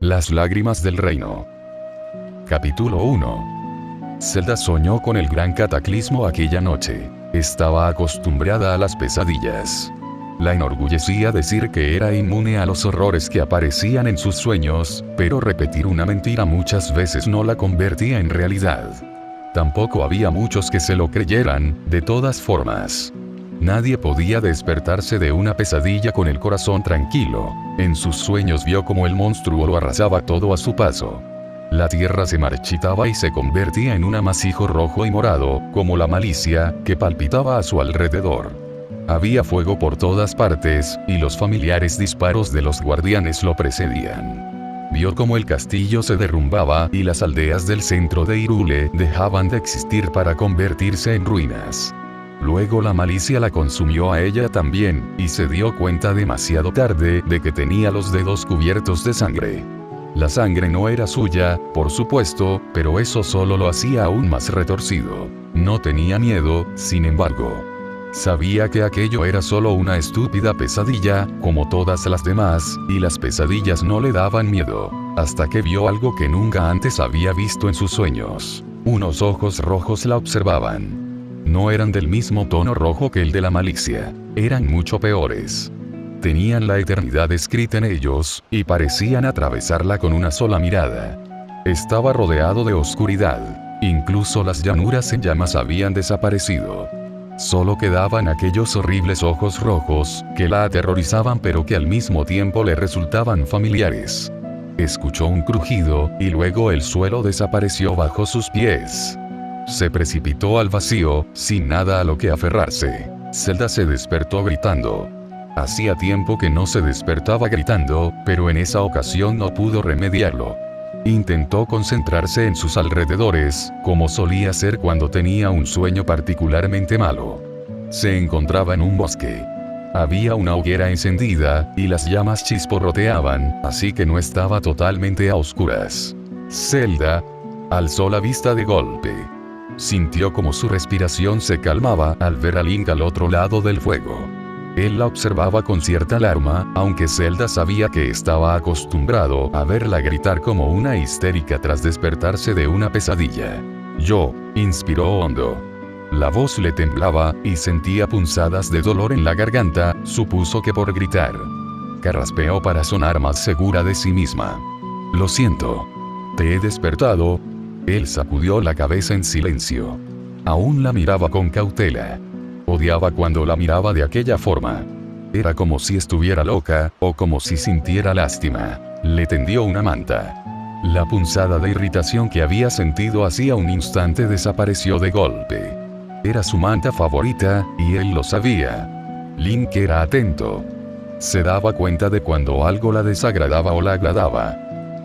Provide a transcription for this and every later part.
Las lágrimas del reino. Capítulo 1. Zelda soñó con el gran cataclismo aquella noche. Estaba acostumbrada a las pesadillas. La enorgullecía decir que era inmune a los horrores que aparecían en sus sueños, pero repetir una mentira muchas veces no la convertía en realidad. Tampoco había muchos que se lo creyeran, de todas formas. Nadie podía despertarse de una pesadilla con el corazón tranquilo. En sus sueños vio como el monstruo lo arrasaba todo a su paso. La tierra se marchitaba y se convertía en un amasijo rojo y morado, como la malicia, que palpitaba a su alrededor. Había fuego por todas partes, y los familiares disparos de los guardianes lo precedían. Vio como el castillo se derrumbaba y las aldeas del centro de Hyrule dejaban de existir para convertirse en ruinas. Luego la malicia la consumió a ella también, y se dio cuenta demasiado tarde de que tenía los dedos cubiertos de sangre. La sangre no era suya, por supuesto, pero eso solo lo hacía aún más retorcido. No tenía miedo, sin embargo. Sabía que aquello era solo una estúpida pesadilla, como todas las demás, y las pesadillas no le daban miedo, hasta que vio algo que nunca antes había visto en sus sueños. Unos ojos rojos la observaban. No eran del mismo tono rojo que el de la malicia, eran mucho peores. Tenían la eternidad escrita en ellos, y parecían atravesarla con una sola mirada. Estaba rodeado de oscuridad, incluso las llanuras en llamas habían desaparecido. Solo quedaban aquellos horribles ojos rojos, que la aterrorizaban pero que al mismo tiempo le resultaban familiares. Escuchó un crujido, y luego el suelo desapareció bajo sus pies. Se precipitó al vacío, sin nada a lo que aferrarse. Zelda se despertó gritando. Hacía tiempo que no se despertaba gritando, pero en esa ocasión no pudo remediarlo. Intentó concentrarse en sus alrededores, como solía hacer cuando tenía un sueño particularmente malo. Se encontraba en un bosque. Había una hoguera encendida, y las llamas chisporroteaban, así que no estaba totalmente a oscuras. Zelda alzó la vista de golpe. Sintió como su respiración se calmaba al ver a Link al otro lado del fuego. Él la observaba con cierta alarma, aunque Zelda sabía que estaba acostumbrado a verla gritar como una histérica tras despertarse de una pesadilla. Yo, inspiró hondo. La voz le temblaba, y sentía punzadas de dolor en la garganta, supuso que por gritar. Carraspeó para sonar más segura de sí misma. Lo siento. ¿Te he despertado? Él sacudió la cabeza en silencio. Aún la miraba con cautela. Odiaba cuando la miraba de aquella forma. Era como si estuviera loca, o como si sintiera lástima. Le tendió una manta. La punzada de irritación que había sentido hacía un instante desapareció de golpe. Era su manta favorita, y él lo sabía. Link era atento. Se daba cuenta de cuando algo la desagradaba o la agradaba.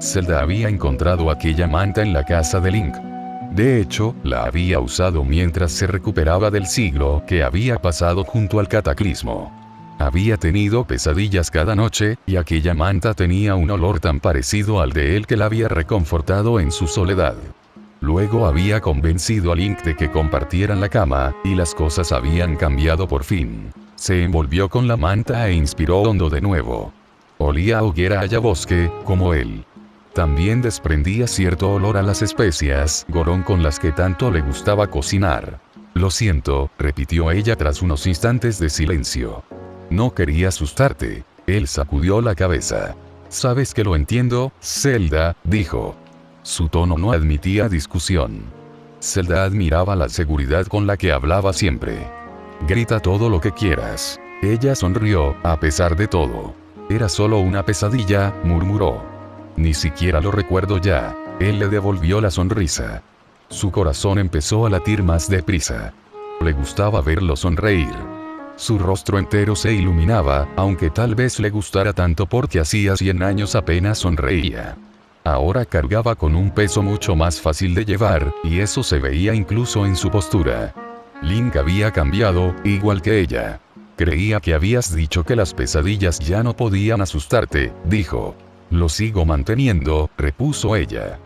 Zelda había encontrado aquella manta en la casa de Link. De hecho, la había usado mientras se recuperaba del siglo que había pasado junto al cataclismo. Había tenido pesadillas cada noche, y aquella manta tenía un olor tan parecido al de él que la había reconfortado en su soledad. Luego había convencido a Link de que compartieran la cama, y las cosas habían cambiado por fin. Se envolvió con la manta e inspiró hondo de nuevo. Olía a hoguera y a bosque, como él. También desprendía cierto olor a las especias, gorón con las que tanto le gustaba cocinar. Lo siento, repitió ella tras unos instantes de silencio. No quería asustarte. Él sacudió la cabeza. Sabes que lo entiendo, Zelda, dijo. Su tono no admitía discusión. Zelda admiraba la seguridad con la que hablaba siempre. Grita todo lo que quieras. Ella sonrió, a pesar de todo. Era solo una pesadilla, murmuró. Ni siquiera lo recuerdo ya. Él le devolvió la sonrisa. Su corazón empezó a latir más deprisa. Le gustaba verlo sonreír. Su rostro entero se iluminaba, aunque tal vez le gustara tanto porque hacía 100 años apenas sonreía. Ahora cargaba con un peso mucho más fácil de llevar, y eso se veía incluso en su postura. Link había cambiado, igual que ella. Creía que habías dicho que las pesadillas ya no podían asustarte, dijo. Lo sigo manteniendo, repuso ella.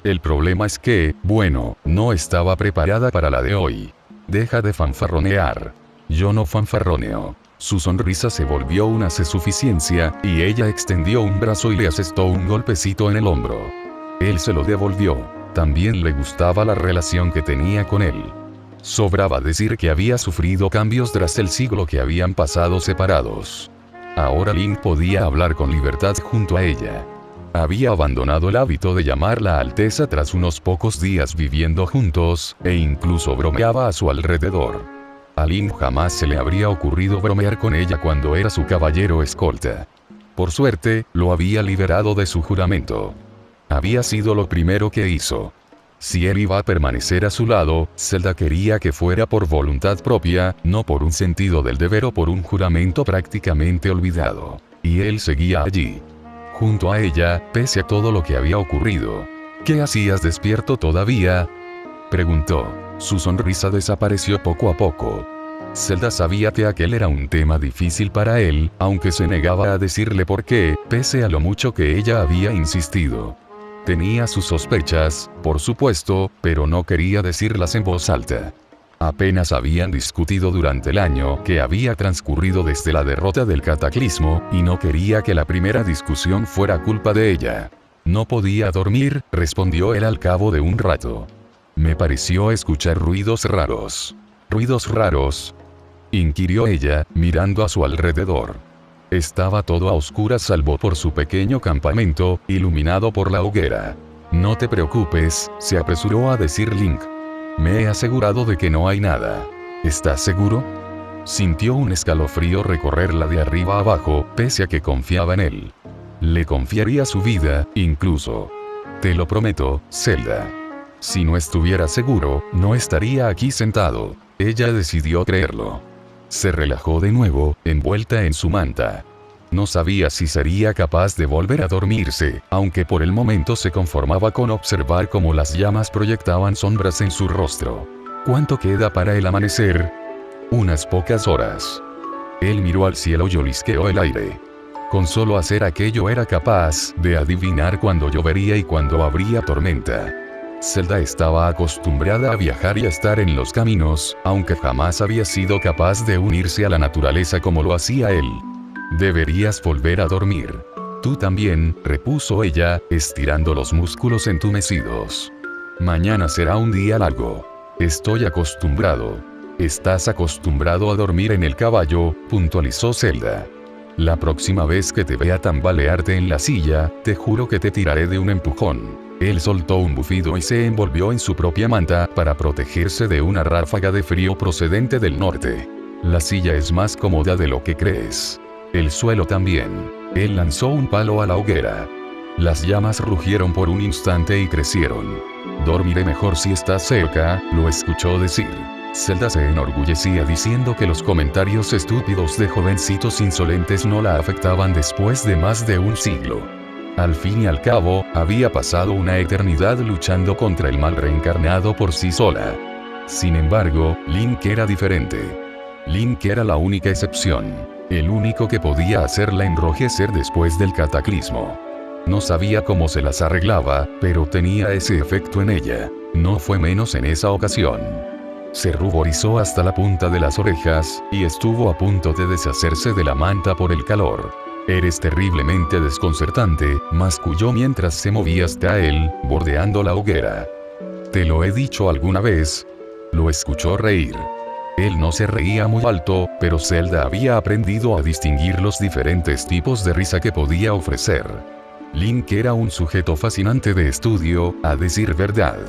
El problema es que, bueno, no estaba preparada para la de hoy. Deja de fanfarronear. Yo no fanfarroneo. Su sonrisa se volvió una suficiencia, y ella extendió un brazo y le asestó un golpecito en el hombro. Él se lo devolvió. También le gustaba la relación que tenía con él. Sobraba decir que había sufrido cambios tras el siglo que habían pasado separados. Ahora Link podía hablar con libertad junto a ella. Había abandonado el hábito de llamarla Alteza tras unos pocos días viviendo juntos, e incluso bromeaba a su alrededor. A Link jamás se le habría ocurrido bromear con ella cuando era su caballero escolta. Por suerte, lo había liberado de su juramento. Había sido lo primero que hizo. Si él iba a permanecer a su lado, Zelda quería que fuera por voluntad propia, no por un sentido del deber o por un juramento prácticamente olvidado. Y él seguía allí, junto a ella, pese a todo lo que había ocurrido. ¿Qué hacías despierto todavía?, preguntó. Su sonrisa desapareció poco a poco. Zelda sabía que aquel era un tema difícil para él, aunque se negaba a decirle por qué, pese a lo mucho que ella había insistido. Tenía sus sospechas, por supuesto, pero no quería decirlas en voz alta. Apenas habían discutido durante el año que había transcurrido desde la derrota del cataclismo, y no quería que la primera discusión fuera culpa de ella. No podía dormir, respondió él al cabo de un rato. Me pareció escuchar ruidos raros. ¿Ruidos raros?, inquirió ella, mirando a su alrededor. Estaba todo a oscuras salvo por su pequeño campamento, iluminado por la hoguera. No te preocupes, se apresuró a decir Link. Me he asegurado de que no hay nada. ¿Estás seguro? Sintió un escalofrío recorrerla de arriba abajo, pese a que confiaba en él. Le confiaría su vida, incluso. Te lo prometo, Zelda. Si no estuviera seguro, no estaría aquí sentado. Ella decidió creerlo. Se relajó de nuevo, envuelta en su manta. No sabía si sería capaz de volver a dormirse, aunque por el momento se conformaba con observar cómo las llamas proyectaban sombras en su rostro. ¿Cuánto queda para el amanecer? Unas pocas horas. Él miró al cielo y olisqueó el aire. Con solo hacer aquello era capaz de adivinar cuándo llovería y cuándo habría tormenta. Zelda estaba acostumbrada a viajar y a estar en los caminos, aunque jamás había sido capaz de unirse a la naturaleza como lo hacía él. Deberías volver a dormir. Tú también, repuso ella, estirando los músculos entumecidos. Mañana será un día largo. Estoy acostumbrado. Estás acostumbrado a dormir en el caballo, puntualizó Zelda. La próxima vez que te vea tambalearte en la silla, te juro que te tiraré de un empujón. Él soltó un bufido y se envolvió en su propia manta para protegerse de una ráfaga de frío procedente del norte. La silla es más cómoda de lo que crees. El suelo también. Él lanzó un palo a la hoguera. Las llamas rugieron por un instante y crecieron. Dormiré mejor si estás cerca, lo escuchó decir. Zelda se enorgullecía diciendo que los comentarios estúpidos de jovencitos insolentes no la afectaban después de más de un siglo. Al fin y al cabo, había pasado una eternidad luchando contra el mal reencarnado por sí sola. Sin embargo, Link era diferente. Link era la única excepción. El único que podía hacerla enrojecer después del cataclismo. No sabía cómo se las arreglaba, pero tenía ese efecto en ella. No fue menos en esa ocasión. Se ruborizó hasta la punta de las orejas, y estuvo a punto de deshacerse de la manta por el calor. Eres terriblemente desconcertante, masculló mientras se movía hasta él, bordeando la hoguera. ¿Te lo he dicho alguna vez? Lo escuchó reír. Él no se reía muy alto, pero Zelda había aprendido a distinguir los diferentes tipos de risa que podía ofrecer. Link era un sujeto fascinante de estudio, a decir verdad.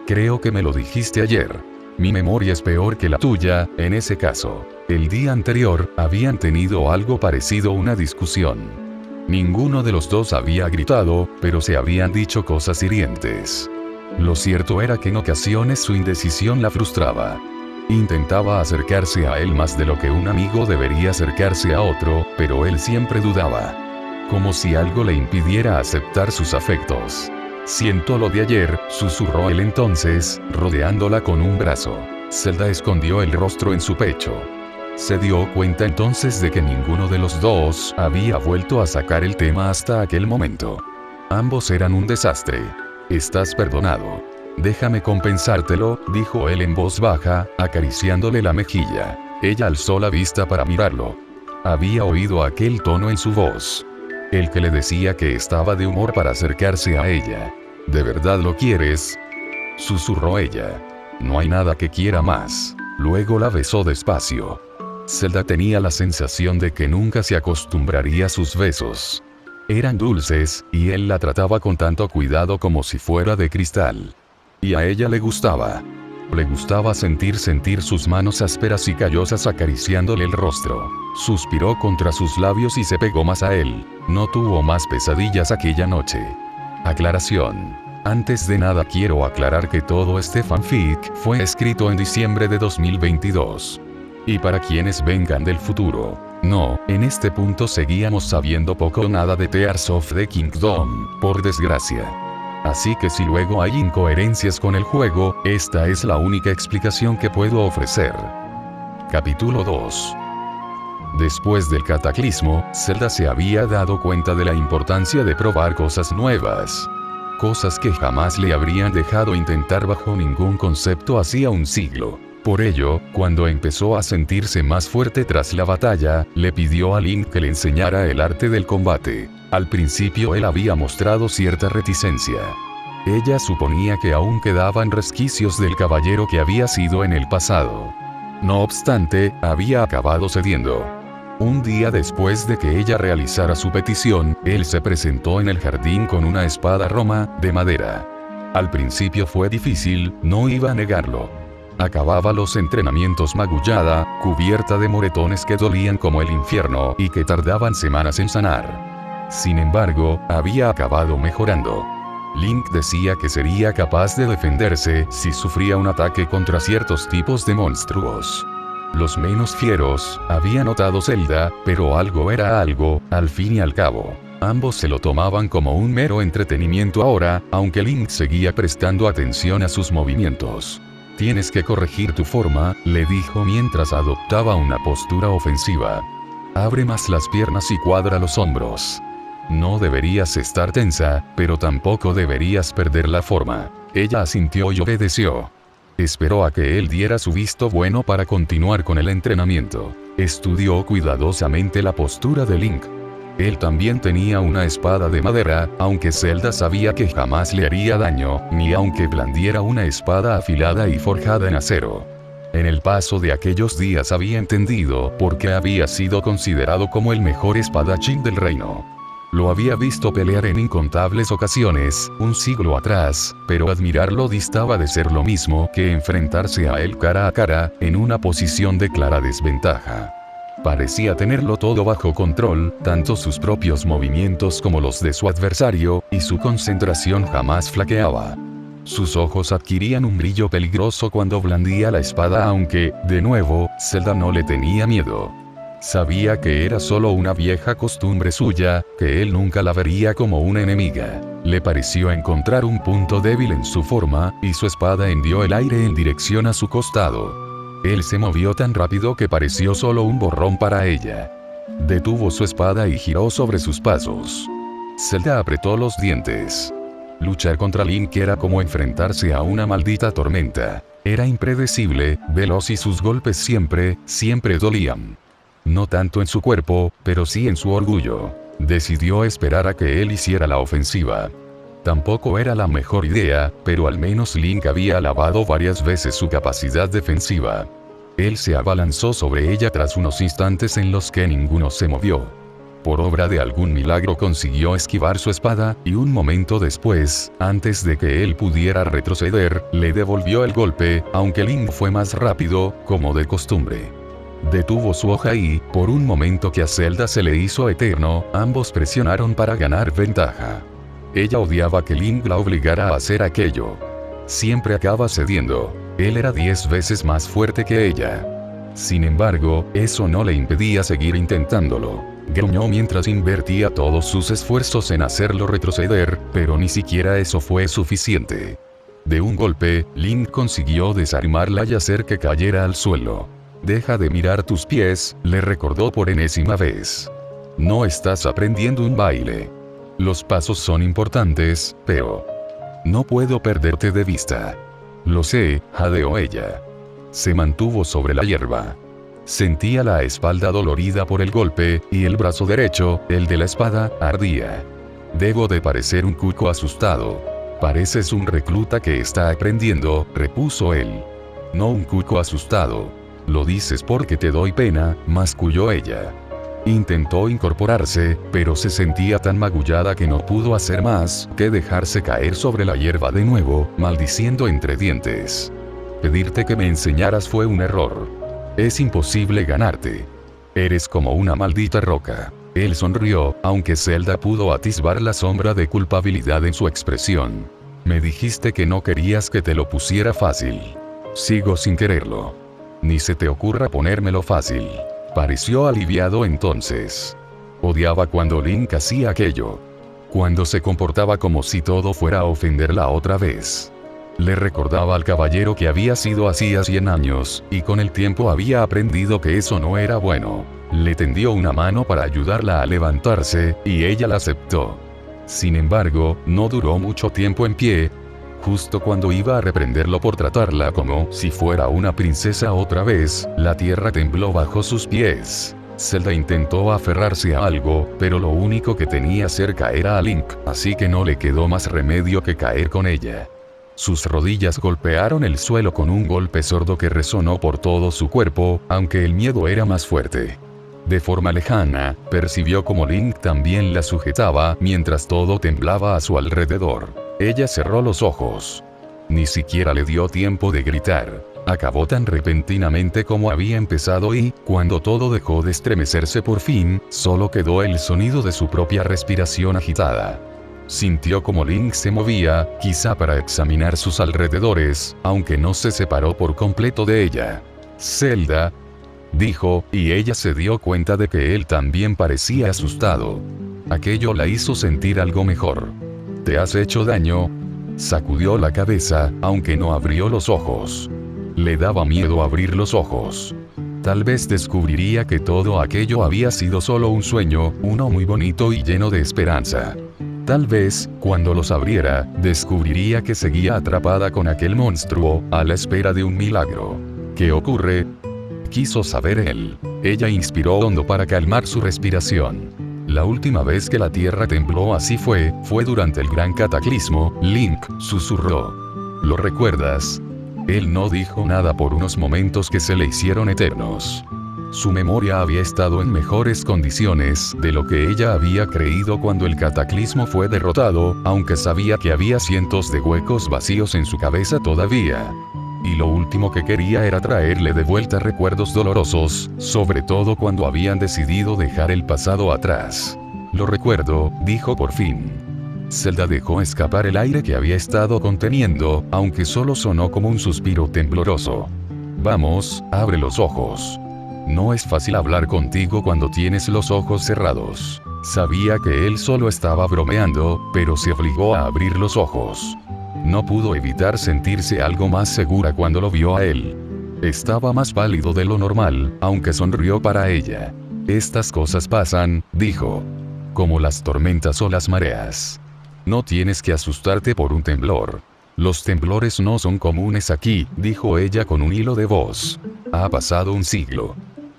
Creo que me lo dijiste ayer. Mi memoria es peor que la tuya, en ese caso. El día anterior, habían tenido algo parecido a una discusión. Ninguno de los dos había gritado, pero se habían dicho cosas hirientes. Lo cierto era que en ocasiones su indecisión la frustraba. Intentaba acercarse a él más de lo que un amigo debería acercarse a otro, pero él siempre dudaba. Como si algo le impidiera aceptar sus afectos. Siento lo de ayer, susurró él entonces, rodeándola con un brazo. Zelda escondió el rostro en su pecho. Se dio cuenta entonces de que ninguno de los dos había vuelto a sacar el tema hasta aquel momento. Ambos eran un desastre. Estás perdonado. Déjame compensártelo, dijo él en voz baja, acariciándole la mejilla. Ella alzó la vista para mirarlo. Había oído aquel tono en su voz. El que le decía que estaba de humor para acercarse a ella. ¿De verdad lo quieres?, susurró ella. No hay nada que quiera más. Luego la besó despacio. Zelda tenía la sensación de que nunca se acostumbraría a sus besos. Eran dulces, y él la trataba con tanto cuidado como si fuera de cristal. Y a ella le gustaba. Le gustaba sentir sus manos ásperas y callosas acariciándole el rostro. Suspiró contra sus labios y se pegó más a él. No tuvo más pesadillas aquella noche. Aclaración. Antes de nada quiero aclarar que todo este fanfic fue escrito en diciembre de 2022. Y para quienes vengan del futuro, no, en este punto seguíamos sabiendo poco o nada de Tears of the Kingdom, por desgracia. Así que si luego hay incoherencias con el juego, esta es la única explicación que puedo ofrecer. Capítulo 2. Después del cataclismo, Zelda se había dado cuenta de la importancia de probar cosas nuevas. Cosas que jamás le habrían dejado intentar bajo ningún concepto hacía un siglo. Por ello, cuando empezó a sentirse más fuerte tras la batalla, le pidió a Link que le enseñara el arte del combate. Al principio él había mostrado cierta reticencia. Ella suponía que aún quedaban resquicios del caballero que había sido en el pasado. No obstante, había acabado cediendo. Un día después de que ella realizara su petición, él se presentó en el jardín con una espada roma, de madera. Al principio fue difícil, no iba a negarlo. Acababa los entrenamientos magullada, cubierta de moretones que dolían como el infierno y que tardaban semanas en sanar. Sin embargo, había acabado mejorando. Link decía que sería capaz de defenderse si sufría un ataque contra ciertos tipos de monstruos. Los menos fieros, había notado Zelda, pero algo era algo, al fin y al cabo. Ambos se lo tomaban como un mero entretenimiento ahora, aunque Link seguía prestando atención a sus movimientos. Tienes que corregir tu forma, le dijo mientras adoptaba una postura ofensiva. Abre más las piernas y cuadra los hombros. No deberías estar tensa, pero tampoco deberías perder la forma. Ella asintió y obedeció. Esperó a que él diera su visto bueno para continuar con el entrenamiento. Estudió cuidadosamente la postura de Link. Él también tenía una espada de madera, aunque Zelda sabía que jamás le haría daño, ni aunque blandiera una espada afilada y forjada en acero. En el paso de aquellos días había entendido por qué había sido considerado como el mejor espadachín del reino. Lo había visto pelear en incontables ocasiones, un siglo atrás, pero admirarlo distaba de ser lo mismo que enfrentarse a él cara a cara, en una posición de clara desventaja. Parecía tenerlo todo bajo control, tanto sus propios movimientos como los de su adversario, y su concentración jamás flaqueaba. Sus ojos adquirían un brillo peligroso cuando blandía la espada, aunque, de nuevo, Zelda no le tenía miedo. Sabía que era solo una vieja costumbre suya, que él nunca la vería como una enemiga. Le pareció encontrar un punto débil en su forma, y su espada hendió el aire en dirección a su costado. Él se movió tan rápido que pareció solo un borrón para ella. Detuvo su espada y giró sobre sus pasos. Zelda apretó los dientes. Luchar contra Link era como enfrentarse a una maldita tormenta. Era impredecible, veloz y sus golpes siempre dolían. No tanto en su cuerpo, pero sí en su orgullo. Decidió esperar a que él hiciera la ofensiva. Tampoco era la mejor idea, pero al menos Link había alabado varias veces su capacidad defensiva. Él se abalanzó sobre ella tras unos instantes en los que ninguno se movió. Por obra de algún milagro consiguió esquivar su espada, y un momento después, antes de que él pudiera retroceder, le devolvió el golpe, aunque Link fue más rápido, como de costumbre. Detuvo su hoja y, por un momento que a Zelda se le hizo eterno, ambos presionaron para ganar ventaja. Ella odiaba que Link la obligara a hacer aquello. Siempre acaba cediendo. Él era 10 veces más fuerte que ella. Sin embargo, eso no le impedía seguir intentándolo. Gruñó mientras invertía todos sus esfuerzos en hacerlo retroceder, pero ni siquiera eso fue suficiente. De un golpe, Link consiguió desarmarla y hacer que cayera al suelo. Deja de mirar tus pies, le recordó por enésima vez. No estás aprendiendo un baile. Los pasos son importantes, pero no puedo perderte de vista. Lo sé, jadeó ella. Se mantuvo sobre la hierba. Sentía la espalda dolorida por el golpe, y el brazo derecho, el de la espada, ardía. Debo de parecer un cuco asustado. Pareces un recluta que está aprendiendo, repuso él. No un cuco asustado. Lo dices porque te doy pena, masculló ella. Intentó incorporarse, pero se sentía tan magullada que no pudo hacer más que dejarse caer sobre la hierba de nuevo, maldiciendo entre dientes. Pedirte que me enseñaras fue un error. Es imposible ganarte. Eres como una maldita roca. Él sonrió, aunque Zelda pudo atisbar la sombra de culpabilidad en su expresión. Me dijiste que no querías que te lo pusiera fácil. Sigo sin quererlo. Ni se te ocurra ponérmelo fácil. Pareció aliviado entonces. Odiaba cuando Link hacía aquello. Cuando se comportaba como si todo fuera a ofenderla otra vez. Le recordaba al caballero que había sido así a 100 años, y con el tiempo había aprendido que eso no era bueno. Le tendió una mano para ayudarla a levantarse, y ella la aceptó. Sin embargo, no duró mucho tiempo en pie. Justo cuando iba a reprenderlo por tratarla como si fuera una princesa otra vez, la tierra tembló bajo sus pies. Zelda intentó aferrarse a algo, pero lo único que tenía cerca era a Link, así que no le quedó más remedio que caer con ella. Sus rodillas golpearon el suelo con un golpe sordo que resonó por todo su cuerpo, aunque el miedo era más fuerte. De forma lejana, percibió como Link también la sujetaba mientras todo temblaba a su alrededor. Ella cerró los ojos. Ni siquiera le dio tiempo de gritar. Acabó tan repentinamente como había empezado y, cuando todo dejó de estremecerse por fin, solo quedó el sonido de su propia respiración agitada. Sintió como Link se movía, quizá para examinar sus alrededores, aunque no se separó por completo de ella. «Zelda», dijo, y ella se dio cuenta de que él también parecía asustado. Aquello la hizo sentir algo mejor. «¿Te has hecho daño?». Sacudió la cabeza, aunque no abrió los ojos. Le daba miedo abrir los ojos. Tal vez descubriría que todo aquello había sido solo un sueño, uno muy bonito y lleno de esperanza. Tal vez, cuando los abriera, descubriría que seguía atrapada con aquel monstruo, a la espera de un milagro. ¿Qué ocurre?, quiso saber él. Ella inspiró hondo para calmar su respiración. La última vez que la tierra tembló así fue durante el gran cataclismo, Link susurró. ¿Lo recuerdas? Él no dijo nada por unos momentos que se le hicieron eternos. Su memoria había estado en mejores condiciones de lo que ella había creído cuando el cataclismo fue derrotado, aunque sabía que había cientos de huecos vacíos en su cabeza todavía. Y lo último que quería era traerle de vuelta recuerdos dolorosos, sobre todo cuando habían decidido dejar el pasado atrás. Lo recuerdo, dijo por fin. Zelda dejó escapar el aire que había estado conteniendo, aunque solo sonó como un suspiro tembloroso. Vamos, abre los ojos. No es fácil hablar contigo cuando tienes los ojos cerrados. Sabía que él solo estaba bromeando, pero se obligó a abrir los ojos. No pudo evitar sentirse algo más segura cuando lo vio a él. Estaba más pálido de lo normal, aunque sonrió para ella. Estas cosas pasan, dijo. Como las tormentas o las mareas. No tienes que asustarte por un temblor. Los temblores no son comunes aquí, dijo ella con un hilo de voz. Ha pasado un siglo.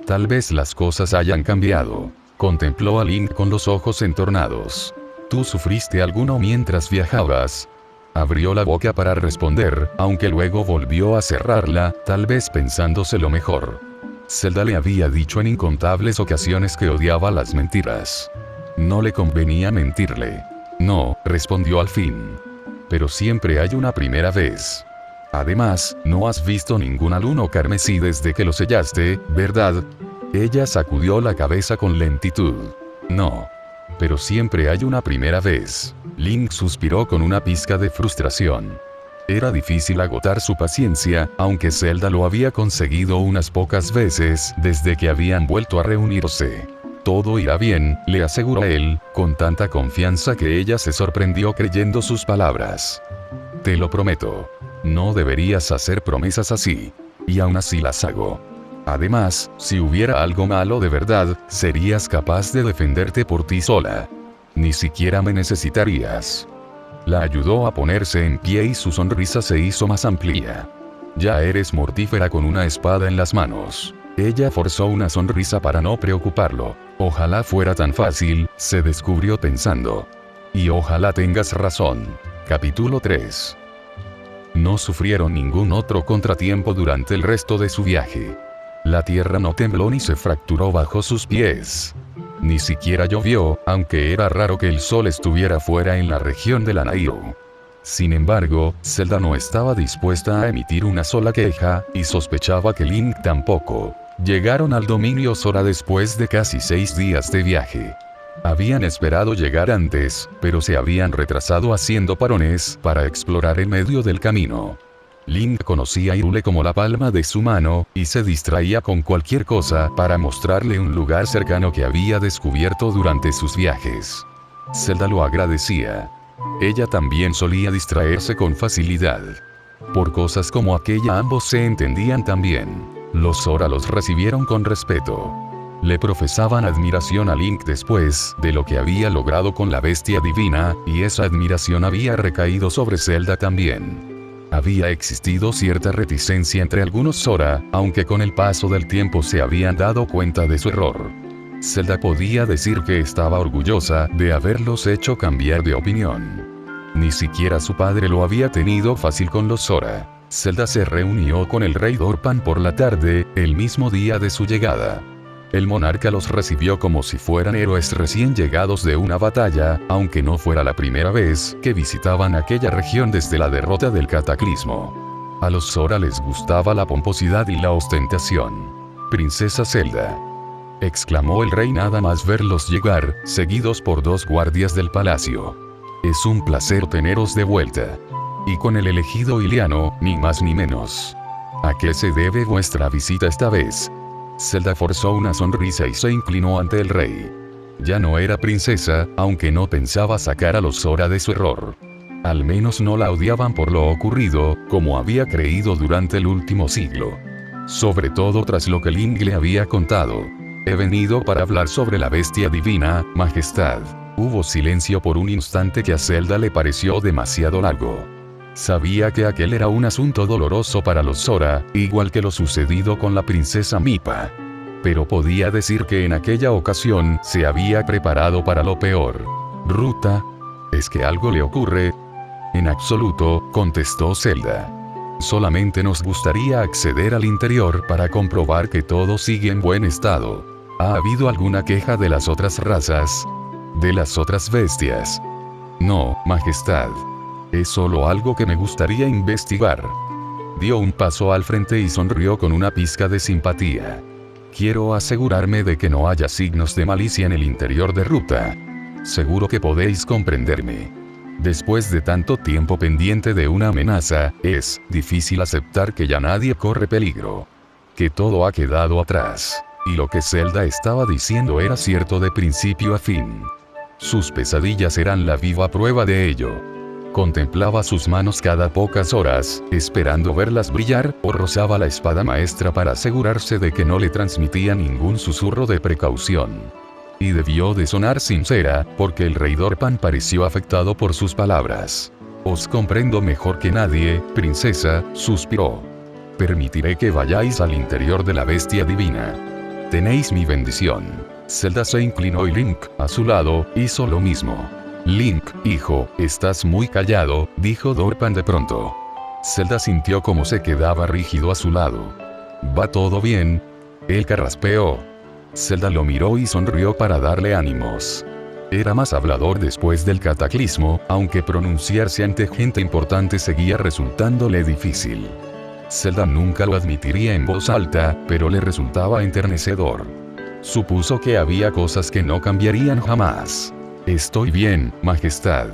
Tal vez las cosas hayan cambiado. Contempló a Link con los ojos entornados. ¿Tú sufriste alguno mientras viajabas? Abrió la boca para responder, aunque luego volvió a cerrarla, tal vez pensándoselo mejor. Zelda le había dicho en incontables ocasiones que odiaba las mentiras. No le convenía mentirle. No, respondió al fin. Pero siempre hay una primera vez. Además, no has visto ningún alumno carmesí desde que lo sellaste, ¿verdad? Ella sacudió la cabeza con lentitud. No. Pero siempre hay una primera vez. Link suspiró con una pizca de frustración. Era difícil agotar su paciencia, aunque Zelda lo había conseguido unas pocas veces desde que habían vuelto a reunirse. Todo irá bien, le aseguró él, con tanta confianza que ella se sorprendió creyendo sus palabras. Te lo prometo. No deberías hacer promesas así. Y aún así las hago. Además, si hubiera algo malo de verdad, serías capaz de defenderte por ti sola. Ni siquiera me necesitarías. La ayudó a ponerse en pie y su sonrisa se hizo más amplia. Ya eres mortífera con una espada en las manos. Ella forzó una sonrisa para no preocuparlo. Ojalá fuera tan fácil, se descubrió pensando. Y ojalá tengas razón. Capítulo 3. No sufrieron ningún otro contratiempo durante el resto de su viaje. La tierra no tembló ni se fracturó bajo sus pies. Ni siquiera llovió, aunque era raro que el sol estuviera fuera en la región de la Nairu. Sin embargo, Zelda no estaba dispuesta a emitir una sola queja, y sospechaba que Link tampoco. Llegaron al dominio Sora después de casi 6 días de viaje. Habían esperado llegar antes, pero se habían retrasado haciendo parones para explorar el medio del camino. Link conocía a Hyrule como la palma de su mano, y se distraía con cualquier cosa para mostrarle un lugar cercano que había descubierto durante sus viajes. Zelda lo agradecía. Ella también solía distraerse con facilidad. Por cosas como aquella ambos se entendían también. Los Sora los recibieron con respeto. Le profesaban admiración a Link después de lo que había logrado con la bestia divina, y esa admiración había recaído sobre Zelda también. Había existido cierta reticencia entre algunos Sora, aunque con el paso del tiempo se habían dado cuenta de su error. Zelda podía decir que estaba orgullosa de haberlos hecho cambiar de opinión. Ni siquiera su padre lo había tenido fácil con los Sora. Zelda se reunió con el rey Dorpan por la tarde, el mismo día de su llegada. El monarca los recibió como si fueran héroes recién llegados de una batalla, aunque no fuera la primera vez que visitaban aquella región desde la derrota del cataclismo. A los Sora les gustaba la pomposidad y la ostentación. «Princesa Zelda», exclamó el rey nada más verlos llegar, seguidos por 2 guardias del palacio. «Es un placer teneros de vuelta. Y con el elegido Iliano, ni más ni menos. ¿A qué se debe vuestra visita esta vez?». Zelda forzó una sonrisa y se inclinó ante el rey. Ya no era princesa, aunque no pensaba sacar a los Sora de su error. Al menos no la odiaban por lo ocurrido, como había creído durante el último siglo. Sobre todo tras lo que Link le había contado. «He venido para hablar sobre la bestia divina, Majestad». Hubo silencio por un instante que a Zelda le pareció demasiado largo. Sabía que aquel era un asunto doloroso para los Sora, igual que lo sucedido con la princesa Mipa. Pero podía decir que en aquella ocasión se había preparado para lo peor. «Ruta, ¿es que algo le ocurre?». «En absoluto», contestó Zelda. «Solamente nos gustaría acceder al interior para comprobar que todo sigue en buen estado. ¿Ha habido alguna queja de las otras razas? ¿De las otras bestias?». «No, Majestad. Es solo algo que me gustaría investigar». Dio un paso al frente y sonrió con una pizca de simpatía. «Quiero asegurarme de que no haya signos de malicia en el interior de Ruta. Seguro que podéis comprenderme. Después de tanto tiempo pendiente de una amenaza, es difícil aceptar que ya nadie corre peligro. Que todo ha quedado atrás». Y lo que Zelda estaba diciendo era cierto de principio a fin. Sus pesadillas eran la viva prueba de ello. Contemplaba sus manos cada pocas horas, esperando verlas brillar, o rozaba la espada maestra para asegurarse de que no le transmitía ningún susurro de precaución. Y debió de sonar sincera, porque el rey Dorpan pareció afectado por sus palabras. «Os comprendo mejor que nadie, princesa», suspiró. «Permitiré que vayáis al interior de la bestia divina. Tenéis mi bendición». Zelda se inclinó y Link, a su lado, hizo lo mismo. «Link, hijo, estás muy callado», dijo Dorpan de pronto. Zelda sintió como se quedaba rígido a su lado. «¿Va todo bien?». Él carraspeó. Zelda lo miró y sonrió para darle ánimos. Era más hablador después del cataclismo, aunque pronunciarse ante gente importante seguía resultándole difícil. Zelda nunca lo admitiría en voz alta, pero le resultaba enternecedor. Supuso que había cosas que no cambiarían jamás. «Estoy bien, Majestad.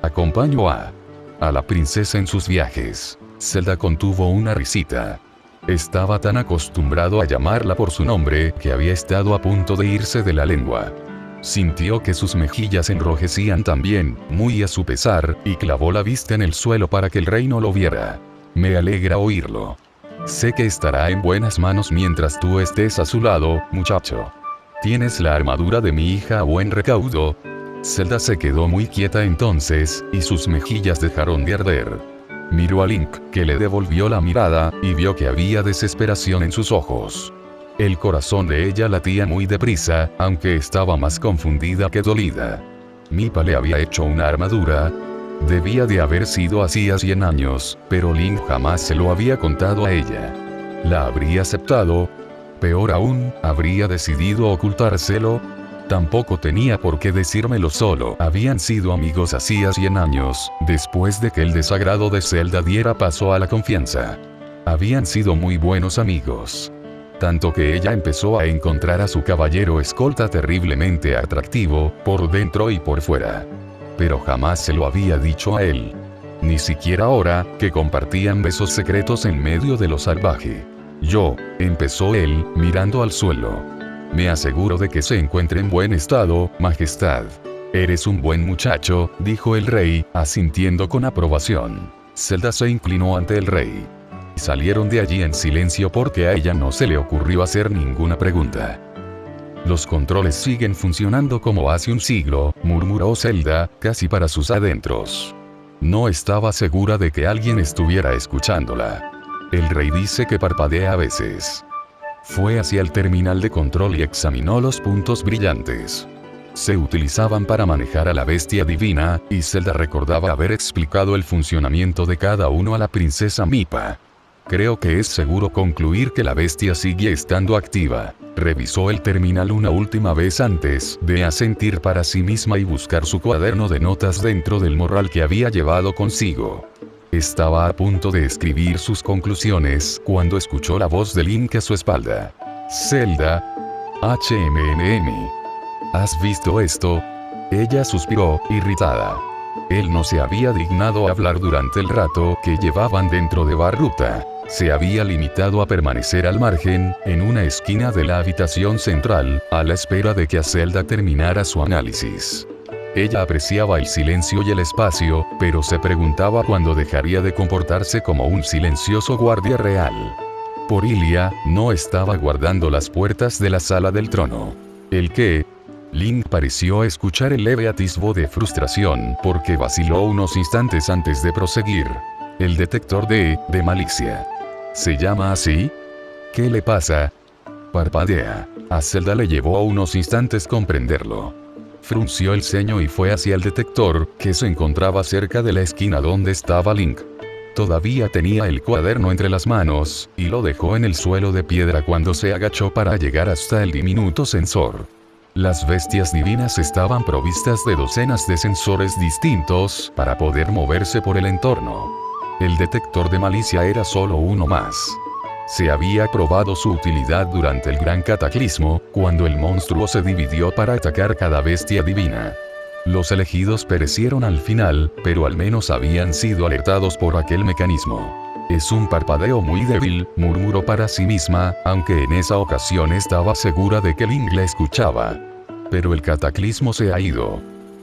Acompaño a la princesa en sus viajes». Zelda contuvo una risita. Estaba tan acostumbrado a llamarla por su nombre que había estado a punto de irse de la lengua. Sintió que sus mejillas enrojecían también, muy a su pesar, y clavó la vista en el suelo para que el rey no lo viera. «Me alegra oírlo. Sé que estará en buenas manos mientras tú estés a su lado, muchacho. ¿Tienes la armadura de mi hija a buen recaudo?». Zelda se quedó muy quieta entonces, y sus mejillas dejaron de arder. Miró a Link, que le devolvió la mirada, y vio que había desesperación en sus ojos. El corazón de ella latía muy deprisa, aunque estaba más confundida que dolida. Mippa le había hecho una armadura. Debía de haber sido hacía 100 años, pero Link jamás se lo había contado a ella. ¿La habría aceptado? Peor aún, ¿habría decidido ocultárselo? Tampoco tenía por qué decírmelo solo. Habían sido amigos hacía 100 años, después de que el desagrado de Zelda diera paso a la confianza. Habían sido muy buenos amigos. Tanto que ella empezó a encontrar a su caballero escolta terriblemente atractivo, por dentro y por fuera. Pero jamás se lo había dicho a él. Ni siquiera ahora, que compartían besos secretos en medio de lo salvaje. Empezó él, mirando al suelo. Me aseguro de que se encuentre en buen estado, Majestad. Eres un buen muchacho, dijo el rey, asintiendo con aprobación. Zelda se inclinó ante el rey. Salieron de allí en silencio porque a ella no se le ocurrió hacer ninguna pregunta. Los controles siguen funcionando como hace un siglo, murmuró Zelda, casi para sus adentros. No estaba segura de que alguien estuviera escuchándola. El rey dice que parpadea a veces. Fue hacia el terminal de control y examinó los puntos brillantes. Se utilizaban para manejar a la bestia divina, y Zelda recordaba haber explicado el funcionamiento de cada uno a la princesa Mippa. Creo que es seguro concluir que la bestia sigue estando activa. Revisó el terminal una última vez antes de asentir para sí misma y buscar su cuaderno de notas dentro del morral que había llevado consigo. Estaba a punto de escribir sus conclusiones cuando escuchó la voz de Link a su espalda. Zelda. HMMM. ¿Has visto esto? Ella suspiró, irritada. Él no se había dignado a hablar durante el rato que llevaban dentro de Barruta. Se había limitado a permanecer al margen, en una esquina de la habitación central, a la espera de que Zelda terminara su análisis. Ella apreciaba el silencio y el espacio, pero se preguntaba cuándo dejaría de comportarse como un silencioso guardia real. Por Hylia, no estaba guardando las puertas de la sala del trono. ¿El qué? Link pareció escuchar el leve atisbo de frustración porque vaciló unos instantes antes de proseguir. El detector de malicia. ¿Se llama así? ¿Qué le pasa? Parpadea. A Zelda le llevó unos instantes comprenderlo. Frunció el ceño y fue hacia el detector, que se encontraba cerca de la esquina donde estaba Link. Todavía tenía el cuaderno entre las manos, y lo dejó en el suelo de piedra cuando se agachó para llegar hasta el diminuto sensor. Las bestias divinas estaban provistas de docenas de sensores distintos para poder moverse por el entorno. El detector de malicia era solo uno más. Se había probado su utilidad durante el gran cataclismo, cuando el monstruo se dividió para atacar cada bestia divina. Los elegidos perecieron al final, pero al menos habían sido alertados por aquel mecanismo. Es un parpadeo muy débil, murmuró para sí misma, aunque en esa ocasión estaba segura de que Link la escuchaba. Pero el cataclismo se ha ido.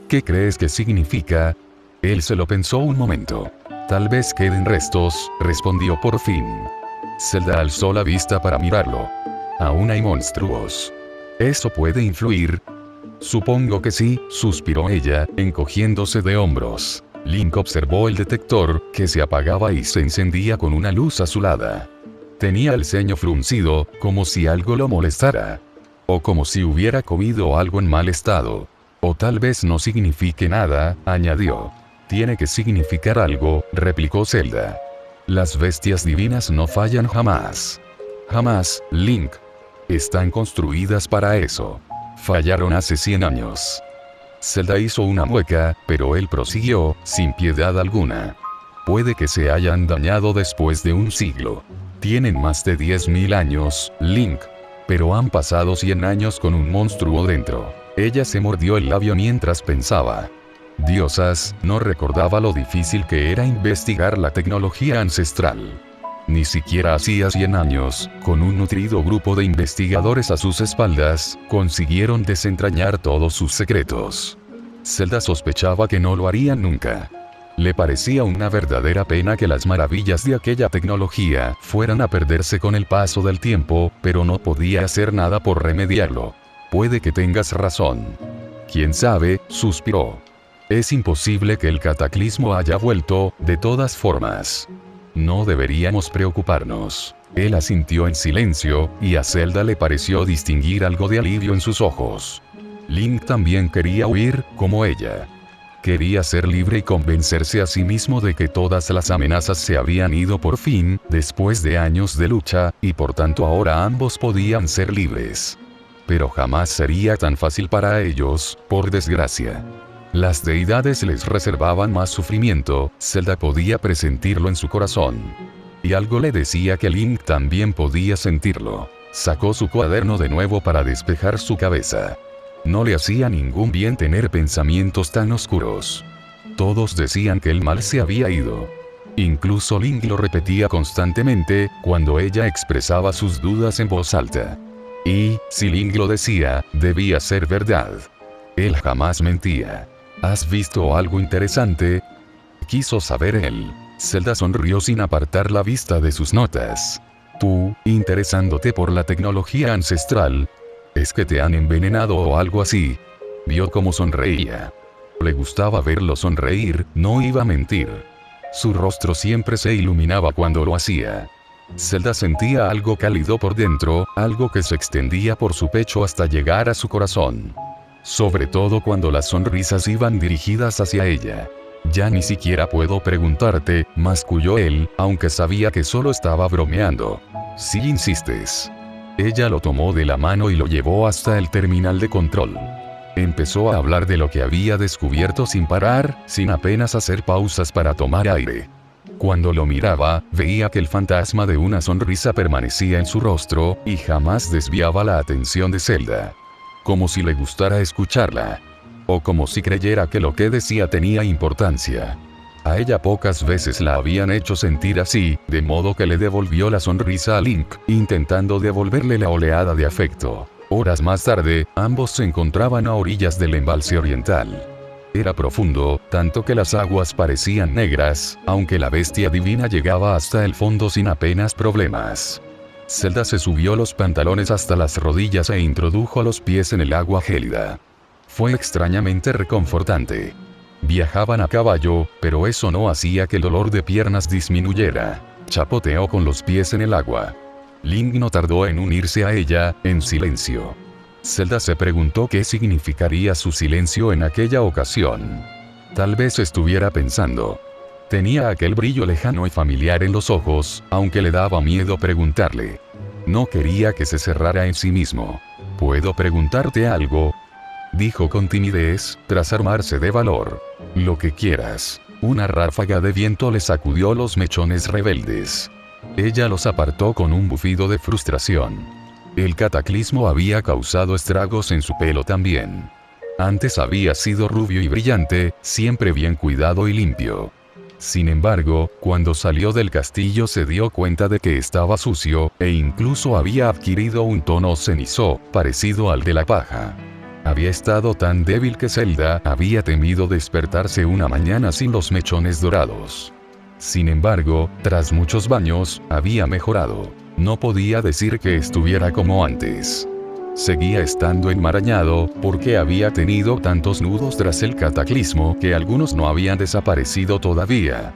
¿Qué crees que significa? Él se lo pensó un momento. Tal vez queden restos, respondió por fin. Zelda alzó la vista para mirarlo. Aún hay monstruos. ¿Eso puede influir? Supongo que sí, suspiró ella, encogiéndose de hombros. Link observó el detector, que se apagaba y se encendía con una luz azulada. Tenía el ceño fruncido, como si algo lo molestara. O como si hubiera comido algo en mal estado. O tal vez no signifique nada, añadió. Tiene que significar algo, replicó Zelda. Las bestias divinas no fallan jamás. Jamás, Link. Están construidas para eso. Fallaron hace 100 años. Zelda hizo una mueca, pero él prosiguió, sin piedad alguna. Puede que se hayan dañado después de un siglo. Tienen más de 10.000 años, Link. Pero han pasado 100 años con un monstruo dentro. Ella se mordió el labio mientras pensaba. Diosas, no recordaba lo difícil que era investigar la tecnología ancestral. Ni siquiera hacía 100 años, con un nutrido grupo de investigadores a sus espaldas, consiguieron desentrañar todos sus secretos. Zelda sospechaba que no lo harían nunca. Le parecía una verdadera pena que las maravillas de aquella tecnología fueran a perderse con el paso del tiempo, pero no podía hacer nada por remediarlo. Puede que tengas razón. ¿Quién sabe?, suspiró. Es imposible que el cataclismo haya vuelto, de todas formas. No deberíamos preocuparnos. Él asintió en silencio, y a Zelda le pareció distinguir algo de alivio en sus ojos. Link también quería huir, como ella. Quería ser libre y convencerse a sí mismo de que todas las amenazas se habían ido por fin, después de años de lucha, y por tanto ahora ambos podían ser libres. Pero jamás sería tan fácil para ellos, por desgracia. Las deidades les reservaban más sufrimiento, Zelda podía presentirlo en su corazón. Y algo le decía que Link también podía sentirlo. Sacó su cuaderno de nuevo para despejar su cabeza. No le hacía ningún bien tener pensamientos tan oscuros. Todos decían que el mal se había ido. Incluso Link lo repetía constantemente, cuando ella expresaba sus dudas en voz alta. Y, si Link lo decía, debía ser verdad. Él jamás mentía. ¿Has visto algo interesante?, quiso saber él. Zelda sonrió sin apartar la vista de sus notas. Tú, interesándote por la tecnología ancestral. ¿Es que te han envenenado o algo así? Vio cómo sonreía. Le gustaba verlo sonreír, no iba a mentir. Su rostro siempre se iluminaba cuando lo hacía. Zelda sentía algo cálido por dentro, algo que se extendía por su pecho hasta llegar a su corazón. Sobre todo cuando las sonrisas iban dirigidas hacia ella. Ya ni siquiera puedo preguntarte, masculló él, aunque sabía que solo estaba bromeando. Si insistes. Ella lo tomó de la mano y lo llevó hasta el terminal de control. Empezó a hablar de lo que había descubierto sin parar, sin apenas hacer pausas para tomar aire. Cuando lo miraba, veía que el fantasma de una sonrisa permanecía en su rostro, y jamás desviaba la atención de Zelda. Como si le gustara escucharla. O como si creyera que lo que decía tenía importancia. A ella pocas veces la habían hecho sentir así, de modo que le devolvió la sonrisa a Link, intentando devolverle la oleada de afecto. Horas más tarde, ambos se encontraban a orillas del embalse oriental. Era profundo, tanto que las aguas parecían negras, aunque la bestia divina llegaba hasta el fondo sin apenas problemas. Zelda se subió los pantalones hasta las rodillas e introdujo los pies en el agua gélida. Fue extrañamente reconfortante. Viajaban a caballo, pero eso no hacía que el dolor de piernas disminuyera. Chapoteó con los pies en el agua. Link no tardó en unirse a ella, en silencio. Zelda se preguntó qué significaría su silencio en aquella ocasión. Tal vez estuviera pensando. Tenía aquel brillo lejano y familiar en los ojos, aunque le daba miedo preguntarle. No quería que se cerrara en sí mismo. ¿Puedo preguntarte algo?, dijo con timidez, tras armarse de valor. Lo que quieras. Una ráfaga de viento le sacudió los mechones rebeldes. Ella los apartó con un bufido de frustración. El cataclismo había causado estragos en su pelo también. Antes había sido rubio y brillante, siempre bien cuidado y limpio. Sin embargo, cuando salió del castillo se dio cuenta de que estaba sucio, e incluso había adquirido un tono cenizo, parecido al de la paja. Había estado tan débil que Zelda había temido despertarse una mañana sin los mechones dorados. Sin embargo, tras muchos baños, había mejorado. No podía decir que estuviera como antes. Seguía estando enmarañado, porque había tenido tantos nudos tras el cataclismo que algunos no habían desaparecido todavía.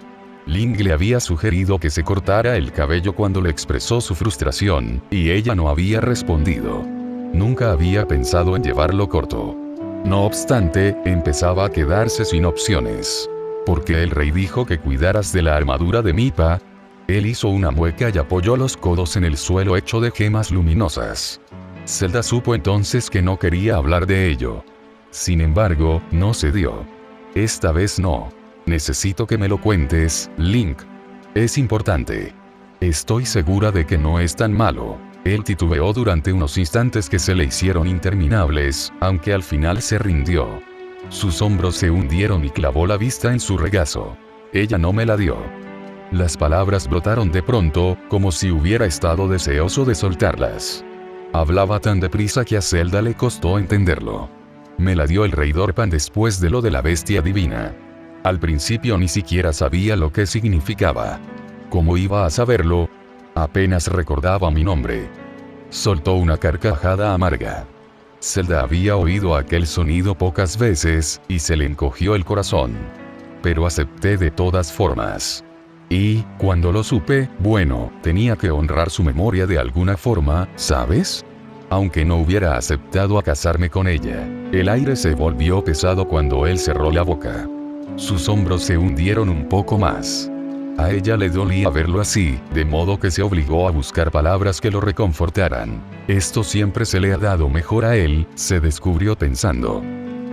Link le había sugerido que se cortara el cabello cuando le expresó su frustración, y ella no había respondido. Nunca había pensado en llevarlo corto. No obstante, empezaba a quedarse sin opciones. Porque el rey dijo que cuidaras de la armadura de Mipa. Él hizo una mueca y apoyó los codos en el suelo hecho de gemas luminosas. Zelda supo entonces que no quería hablar de ello. Sin embargo, no cedió. Esta vez no. Necesito que me lo cuentes, Link. Es importante. Estoy segura de que no es tan malo. Él titubeó durante unos instantes que se le hicieron interminables, aunque al final se rindió. Sus hombros se hundieron y clavó la vista en su regazo. Ella no me la dio. Las palabras brotaron de pronto, como si hubiera estado deseoso de soltarlas. Hablaba tan deprisa que a Zelda le costó entenderlo. Me la dio el rey Dorpan después de lo de la bestia divina. Al principio ni siquiera sabía lo que significaba. ¿Cómo iba a saberlo? Apenas recordaba mi nombre. Soltó una carcajada amarga. Zelda había oído aquel sonido pocas veces, y se le encogió el corazón. Pero acepté de todas formas. Y, cuando lo supe, bueno, tenía que honrar su memoria de alguna forma, ¿sabes? Aunque no hubiera aceptado a casarme con ella. El aire se volvió pesado cuando él cerró la boca. Sus hombros se hundieron un poco más. A ella le dolía verlo así, de modo que se obligó a buscar palabras que lo reconfortaran. Esto siempre se le ha dado mejor a él, se descubrió pensando.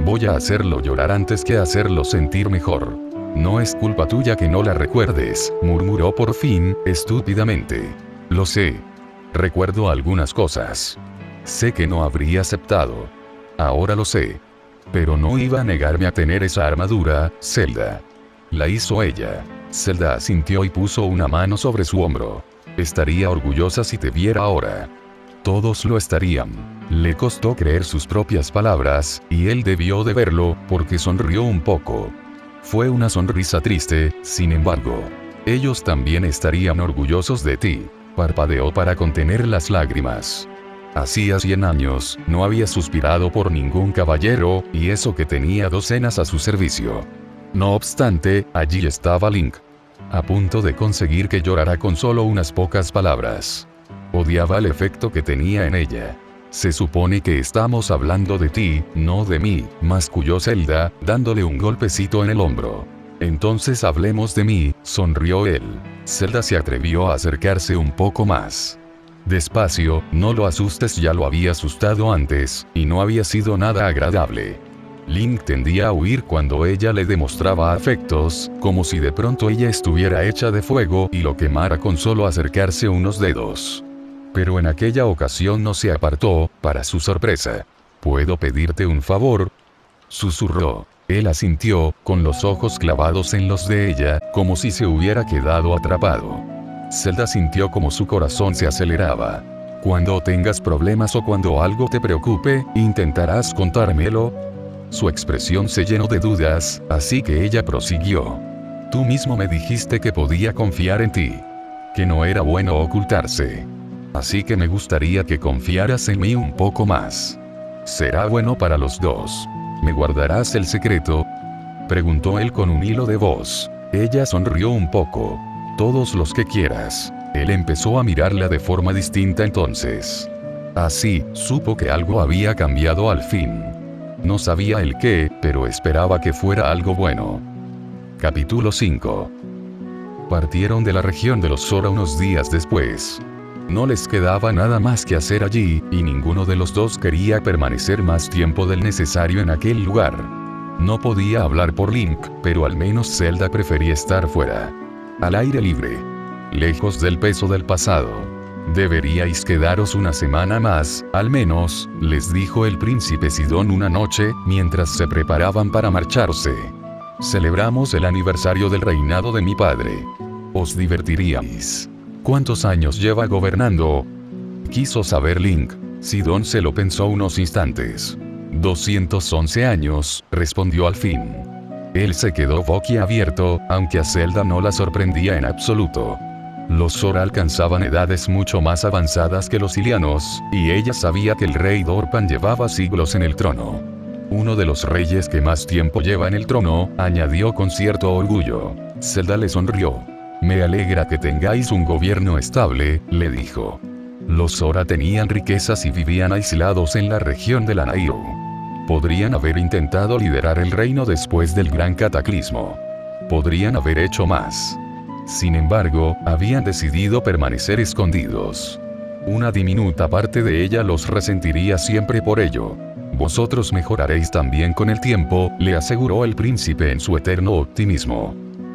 Voy a hacerlo llorar antes que hacerlo sentir mejor. No es culpa tuya que no la recuerdes, murmuró por fin, estúpidamente. Lo sé. Recuerdo algunas cosas. Sé que no habría aceptado. Ahora lo sé. Pero no iba a negarme a tener esa armadura, Zelda. La hizo ella. Zelda asintió y puso una mano sobre su hombro. Estaría orgullosa si te viera ahora. Todos lo estarían. Le costó creer sus propias palabras, y él debió de verlo, porque sonrió un poco. Fue una sonrisa triste, sin embargo. Ellos también estarían orgullosos de ti. Parpadeó para contener las lágrimas. Hacía 100 años, no había suspirado por ningún caballero, y eso que tenía docenas a su servicio. No obstante, allí estaba Link. A punto de conseguir que llorara con solo unas pocas palabras. Odiaba el efecto que tenía en ella. Se supone que estamos hablando de ti, no de mí, masculló Zelda, dándole un golpecito en el hombro. Entonces hablemos de mí, sonrió él. Zelda se atrevió a acercarse un poco más. Despacio, no lo asustes, ya lo había asustado antes, y no había sido nada agradable. Link tendía a huir cuando ella le demostraba afectos, como si de pronto ella estuviera hecha de fuego y lo quemara con solo acercarse unos dedos. Pero en aquella ocasión no se apartó, para su sorpresa. ¿Puedo pedirte un favor?, susurró. Él asintió, con los ojos clavados en los de ella, como si se hubiera quedado atrapado. Zelda sintió como su corazón se aceleraba. Cuando tengas problemas o cuando algo te preocupe, ¿intentarás contármelo? Su expresión se llenó de dudas, así que ella prosiguió. Tú mismo me dijiste que podía confiar en ti. Que no era bueno ocultarse. Así que me gustaría que confiaras en mí un poco más. ¿Será bueno para los dos? ¿Me guardarás el secreto?, preguntó él con un hilo de voz. Ella sonrió un poco. Todos los que quieras. Él empezó a mirarla de forma distinta entonces. Así, supo que algo había cambiado al fin. No sabía el qué, pero esperaba que fuera algo bueno. Capítulo 5. Partieron de la región de los Zora unos días después. No les quedaba nada más que hacer allí, y ninguno de los dos quería permanecer más tiempo del necesario en aquel lugar. No podía hablar por Link, pero al menos Zelda prefería estar fuera. Al aire libre. Lejos del peso del pasado. Deberíais quedaros una semana más, al menos, les dijo el príncipe Sidón una noche, mientras se preparaban para marcharse. Celebramos el aniversario del reinado de mi padre. Os divertiríais. ¿Cuántos años lleva gobernando?, quiso saber Link. Sidón se lo pensó unos instantes. 211 años, respondió al fin. Él se quedó boquiabierto, aunque a Zelda no la sorprendía en absoluto. Los Zora alcanzaban edades mucho más avanzadas que los Ilianos, y ella sabía que el rey Dorpan llevaba siglos en el trono. Uno de los reyes que más tiempo lleva en el trono, añadió con cierto orgullo. Zelda le sonrió. Me alegra que tengáis un gobierno estable, le dijo. Los Zora tenían riquezas y vivían aislados en la región de la Nairu. Podrían haber intentado liderar el reino después del gran cataclismo. Podrían haber hecho más. Sin embargo, habían decidido permanecer escondidos. Una diminuta parte de ella los resentiría siempre por ello. Vosotros mejoraréis también con el tiempo, le aseguró el príncipe en su eterno optimismo.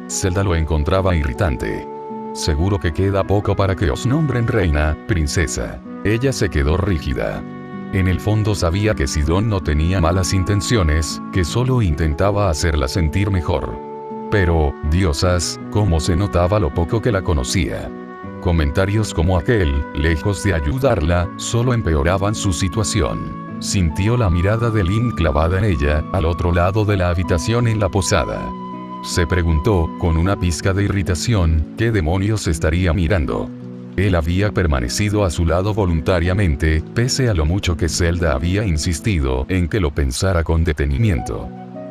Zelda lo encontraba irritante. Seguro que queda poco para que os nombren reina, princesa. Ella se quedó rígida. En el fondo sabía que Sidón no tenía malas intenciones, que solo intentaba hacerla sentir mejor. Pero, diosas, cómo se notaba lo poco que la conocía. Comentarios como aquel, lejos de ayudarla, solo empeoraban su situación. Sintió la mirada de Link clavada en ella, al otro lado de la habitación en la posada. Se preguntó, con una pizca de irritación, ¿qué demonios estaría mirando? Él había permanecido a su lado voluntariamente, pese a lo mucho que Zelda había insistido en que lo pensara con detenimiento.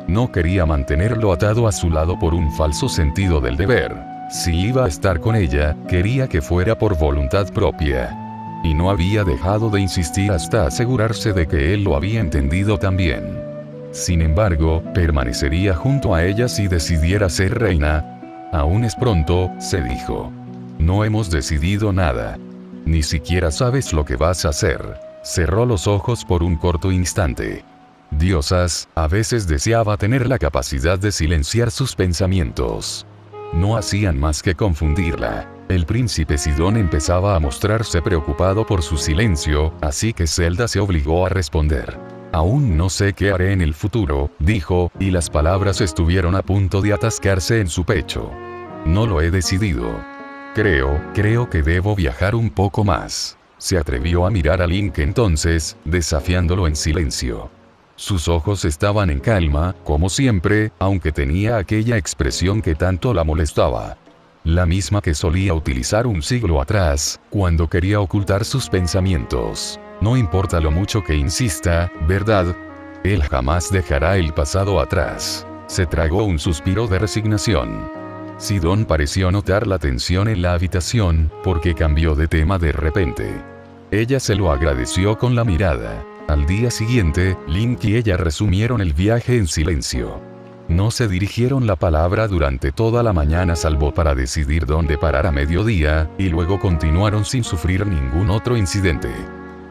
No quería mantenerlo atado a su lado por un falso sentido del deber. Si iba a estar con ella, quería que fuera por voluntad propia. Y no había dejado de insistir hasta asegurarse de que él lo había entendido también. Sin embargo, permanecería junto a ella si decidiera ser reina. Aún es pronto, se dijo. No hemos decidido nada. Ni siquiera sabes lo que vas a hacer. Cerró los ojos por un corto instante. Diosas, a veces deseaba tener la capacidad de silenciar sus pensamientos. No hacían más que confundirla. El príncipe Sidón empezaba a mostrarse preocupado por su silencio, así que Zelda se obligó a responder. Aún no sé qué haré en el futuro, dijo, y las palabras estuvieron a punto de atascarse en su pecho. No lo he decidido. Creo que debo viajar un poco más. Se atrevió a mirar a Link entonces, desafiándolo en silencio. Sus ojos estaban en calma, como siempre, aunque tenía aquella expresión que tanto la molestaba. La misma que solía utilizar un siglo atrás, cuando quería ocultar sus pensamientos. No importa lo mucho que insista, ¿verdad? Él jamás dejará el pasado atrás. Se tragó un suspiro de resignación. Sidón pareció notar la tensión en la habitación, porque cambió de tema de repente. Ella se lo agradeció con la mirada. Al día siguiente, Link y ella resumieron el viaje en silencio. No se dirigieron la palabra durante toda la mañana salvo para decidir dónde parar a mediodía, y luego continuaron sin sufrir ningún otro incidente.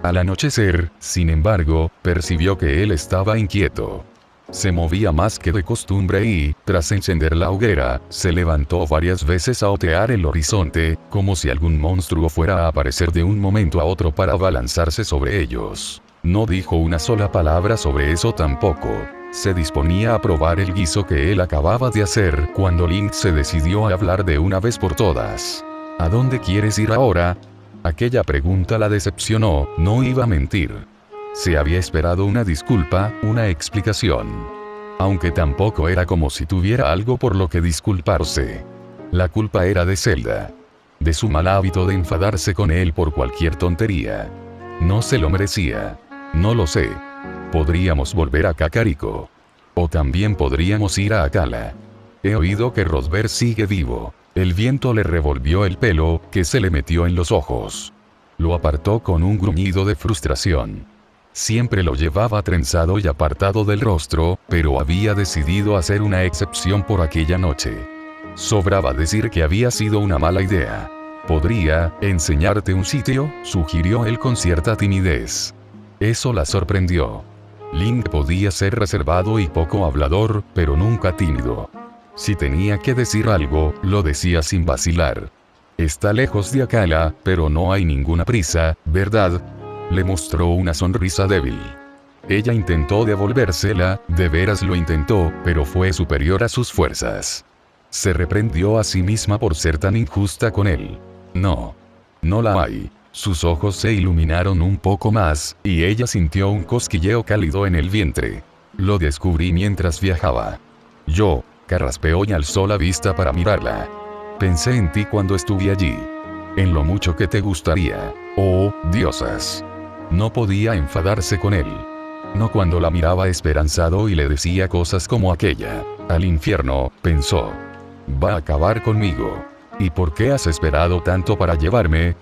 Al anochecer, sin embargo, percibió que él estaba inquieto. Se movía más que de costumbre y, tras encender la hoguera, se levantó varias veces a otear el horizonte, como si algún monstruo fuera a aparecer de un momento a otro para abalanzarse sobre ellos. No dijo una sola palabra sobre eso tampoco. Se disponía a probar el guiso que él acababa de hacer cuando Link se decidió a hablar de una vez por todas. ¿A dónde quieres ir ahora? Aquella pregunta la decepcionó, no iba a mentir. Se había esperado una disculpa, una explicación. Aunque tampoco era como si tuviera algo por lo que disculparse. La culpa era de Zelda. De su mal hábito de enfadarse con él por cualquier tontería. No se lo merecía. No lo sé. Podríamos volver a Kakariko. O también podríamos ir a Akala. He oído que Rosber sigue vivo. El viento le revolvió el pelo, que se le metió en los ojos. Lo apartó con un gruñido de frustración. Siempre lo llevaba trenzado y apartado del rostro, pero había decidido hacer una excepción por aquella noche. Sobraba decir que había sido una mala idea. ¿Podría enseñarte un sitio?, sugirió él con cierta timidez. Eso la sorprendió. Link podía ser reservado y poco hablador, pero nunca tímido. Si tenía que decir algo, lo decía sin vacilar. Está lejos de Akala, pero no hay ninguna prisa, ¿verdad? Le mostró una sonrisa débil. Ella intentó devolvérsela, de veras lo intentó, pero fue superior a sus fuerzas. Se reprendió a sí misma por ser tan injusta con él. No la hay. Sus ojos se iluminaron un poco más, y ella sintió un cosquilleo cálido en el vientre. Lo descubrí mientras viajaba. Carraspeó y alzó la vista para mirarla. Pensé en ti cuando estuve allí. En lo mucho que te gustaría. Oh, diosas. No podía enfadarse con él. No cuando la miraba esperanzado y le decía cosas como aquella. Al infierno, pensó. Va a acabar conmigo. ¿Y por qué has esperado tanto para llevarme?,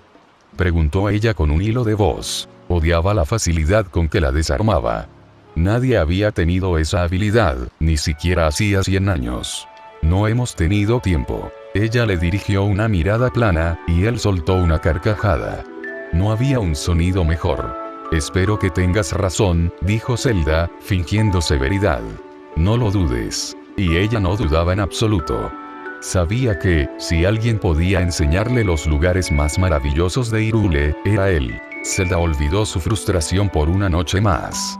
preguntó ella con un hilo de voz. Odiaba la facilidad con que la desarmaba. Nadie había tenido esa habilidad, ni siquiera hacía 100 años. No hemos tenido tiempo. Ella le dirigió una mirada plana, y él soltó una carcajada. No había un sonido mejor. Espero que tengas razón, dijo Zelda, fingiendo severidad. No lo dudes. Y ella no dudaba en absoluto. Sabía que, si alguien podía enseñarle los lugares más maravillosos de Hyrule, era él. Zelda olvidó su frustración por una noche más.